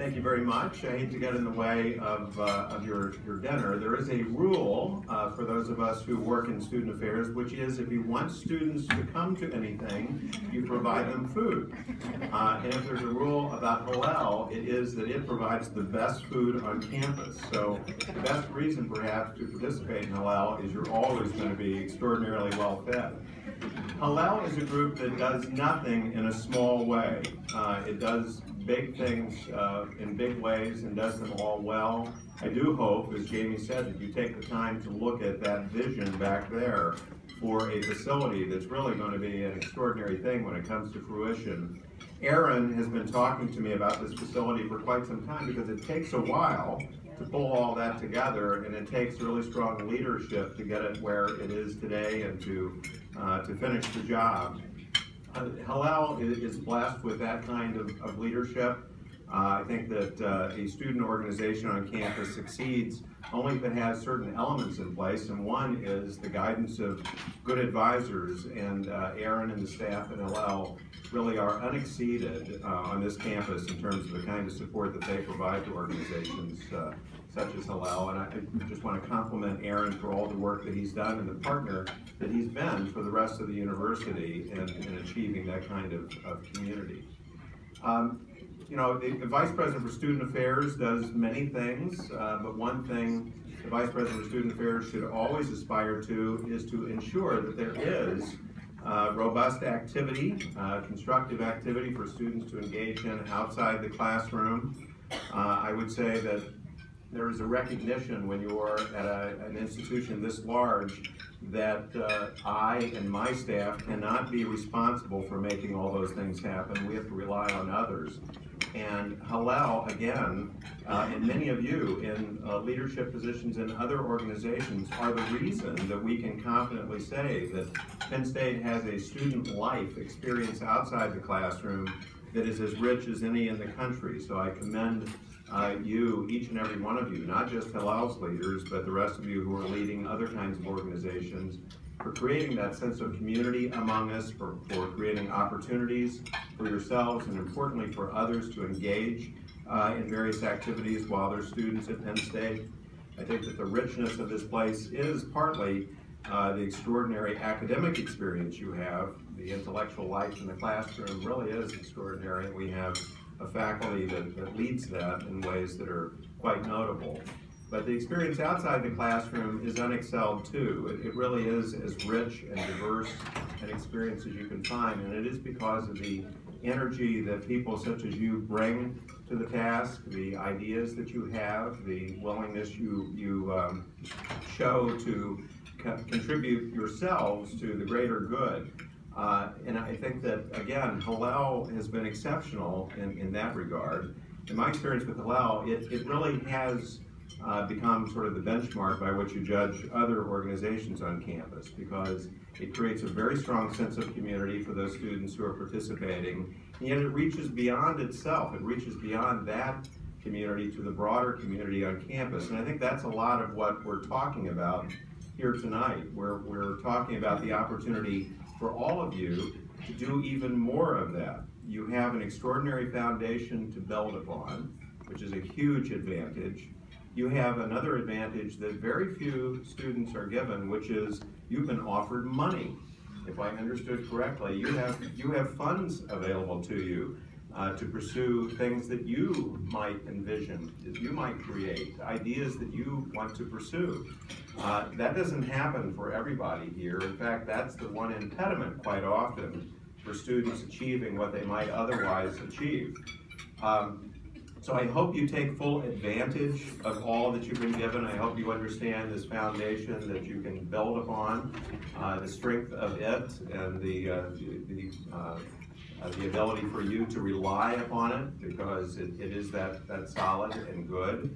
Thank you very much. I hate to get in the way of your dinner. There is a rule for those of us who work in student affairs, which is if you want students to come to anything, you provide them food. And if there's a rule about Hillel, it is that it provides the best food on campus. So the best reason perhaps to participate in Hillel is you're always going to be extraordinarily well fed. Hillel is a group that does nothing in a small way. It does big things in big ways and does them all well. I do hope, as Jamie said, that you take the time to look at that vision back there for a facility that's really going to be an extraordinary thing when it comes to fruition. Aaron has been talking to me about this facility for quite some time because it takes a while to pull all that together, and it takes really strong leadership to get it where it is today and to finish the job. Hillel is blessed with that kind of leadership. I think that a student organization on campus succeeds only if it has certain elements in place, and one is the guidance of good advisors, and Aaron and the staff at Hillel really are unexceeded on this campus in terms of the kind of support that they provide to organizations such as Hillel. And I just want to compliment Aaron for all the work that he's done and the partner that he's been for the rest of the university in achieving that kind of community. You know, the Vice President for Student Affairs does many things, but one thing the Vice President for Student Affairs should always aspire to is to ensure that there is robust activity, constructive activity for students to engage in outside the classroom. I would say that there is a recognition when you're at an institution this large that I and my staff cannot be responsible for making all those things happen. We have to rely on others. And Hillel, again, and many of you in leadership positions in other organizations are the reason that we can confidently say that Penn State has a student life experience outside the classroom that is as rich as any in the country. So I commend you, each and every one of you, not just Hillel's leaders, but the rest of you who are leading other kinds of organizations, for creating that sense of community among us, for creating opportunities for yourselves, and importantly for others to engage in various activities while they're students at Penn State. I think that the richness of this place is partly the extraordinary academic experience you have. The intellectual life in the classroom really is extraordinary, and we have a faculty that leads that in ways that are quite notable. But the experience outside the classroom is unexcelled too. It really is as rich and diverse an experience as you can find, and it is because of the energy that people such as you bring to the task, the ideas that you have, the willingness you show to contribute yourselves to the greater good. And I think that, again, Hillel has been exceptional in that regard. In my experience with Hillel, it really has become sort of the benchmark by which you judge other organizations on campus, because it creates a very strong sense of community for those students who are participating, and yet it reaches beyond itself. It reaches beyond that community to the broader community on campus, and I think that's a lot of what we're talking about here tonight. We're talking about the opportunity for all of you to do even more of that. You have an extraordinary foundation to build upon, which is a huge advantage. You have another advantage that very few students are given, which is you've been offered money. If I understood correctly, you have funds available to you to pursue things that you might envision, that you might create, ideas that you want to pursue. That doesn't happen for everybody here. In fact, that's the one impediment quite often for students achieving what they might otherwise achieve. So I hope you take full advantage of all that you've been given. I hope you understand this foundation that you can build upon, the strength of it, and the ability for you to rely upon it, because it is that solid and good.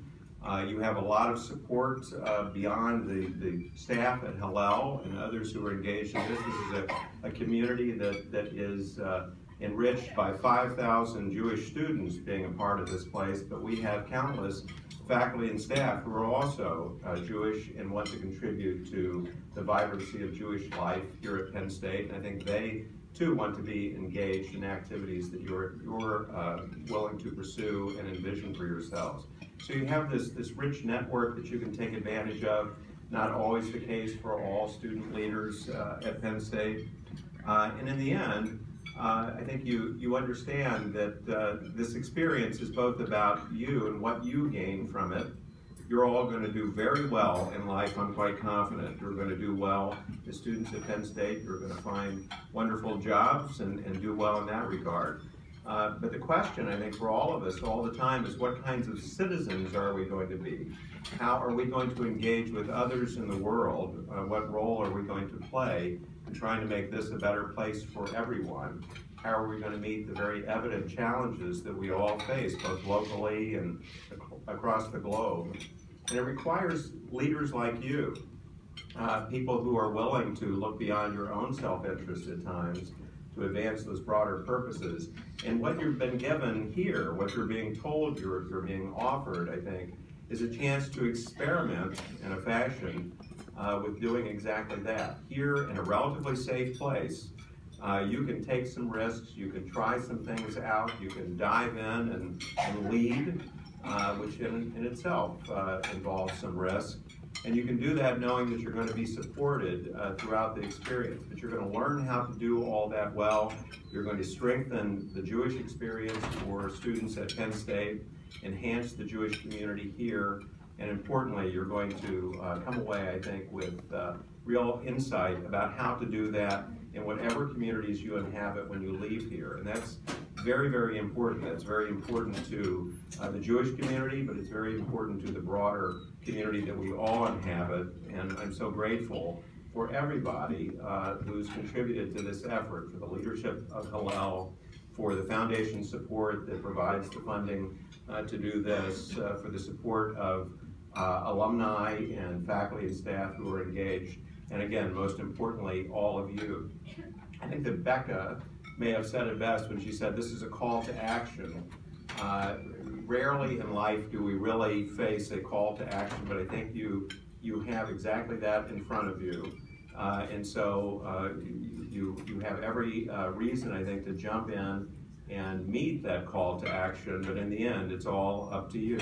You have a lot of support beyond the staff at Hillel and others who are engaged in this. This is a community that is enriched by 5,000 Jewish students being a part of this place, but we have countless faculty and staff who are also Jewish and want to contribute to the vibrancy of Jewish life here at Penn State. And I think they too want to be engaged in activities that you're willing to pursue and envision for yourselves. So you have this rich network that you can take advantage of. Not always the case for all student leaders at Penn State. And in the end, I think you understand that this experience is both about you and what you gain from it. You're all going to do very well in life, I'm quite confident. You're going to do well as students at Penn State. You're going to find wonderful jobs and do well in that regard. But the question, I think, for all of us all the time is what kinds of citizens are we going to be? How are we going to engage with others in the world? What role are we going to play in trying to make this a better place for everyone? How are we going to meet the very evident challenges that we all face, both locally and across the globe? And it requires leaders like you, people who are willing to look beyond your own self-interest at times to advance those broader purposes. And what you've been given here, what you're being told you're being offered, I think, is a chance to experiment in a fashion with doing exactly that. Here in a relatively safe place, you can take some risks, you can try some things out, you can dive in and lead, which in itself involves some risk. And you can do that knowing that you're going to be supported throughout the experience. But you're going to learn how to do all that well. You're going to strengthen the Jewish experience for students at Penn State, enhance the Jewish community here, and importantly, you're going to come away, I think, with real insight about how to do that in whatever communities you inhabit when you leave here. And that's very, very important. That's very important to the Jewish community, but it's very important to the broader community that we all inhabit. And I'm so grateful for everybody who's contributed to this effort, for the leadership of Hillel, for the foundation support that provides the funding to do this, for the support of alumni and faculty and staff who are engaged, and again, most importantly, all of you. I think that Becca may have said it best when she said this is a call to action. Rarely in life do we really face a call to action, but I think you have exactly that in front of you. And so you have every reason, I think, to jump in and meet that call to action, but in the end, it's all up to you.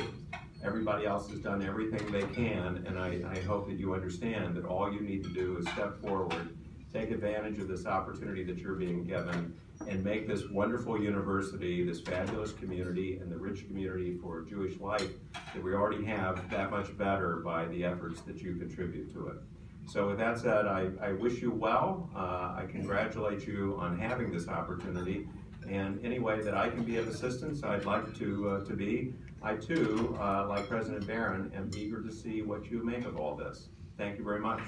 Everybody else has done everything they can, and I hope that you understand that all you need to do is step forward, take advantage of this opportunity that you're being given, and make this wonderful university, this fabulous community, and the rich community for Jewish life that we already have that much better by the efforts that you contribute to it. So with that said, I wish you well. I congratulate you on having this opportunity. And any way that I can be of assistance, I'd like to be. I too, like President Barron, am eager to see what you make of all this. Thank you very much.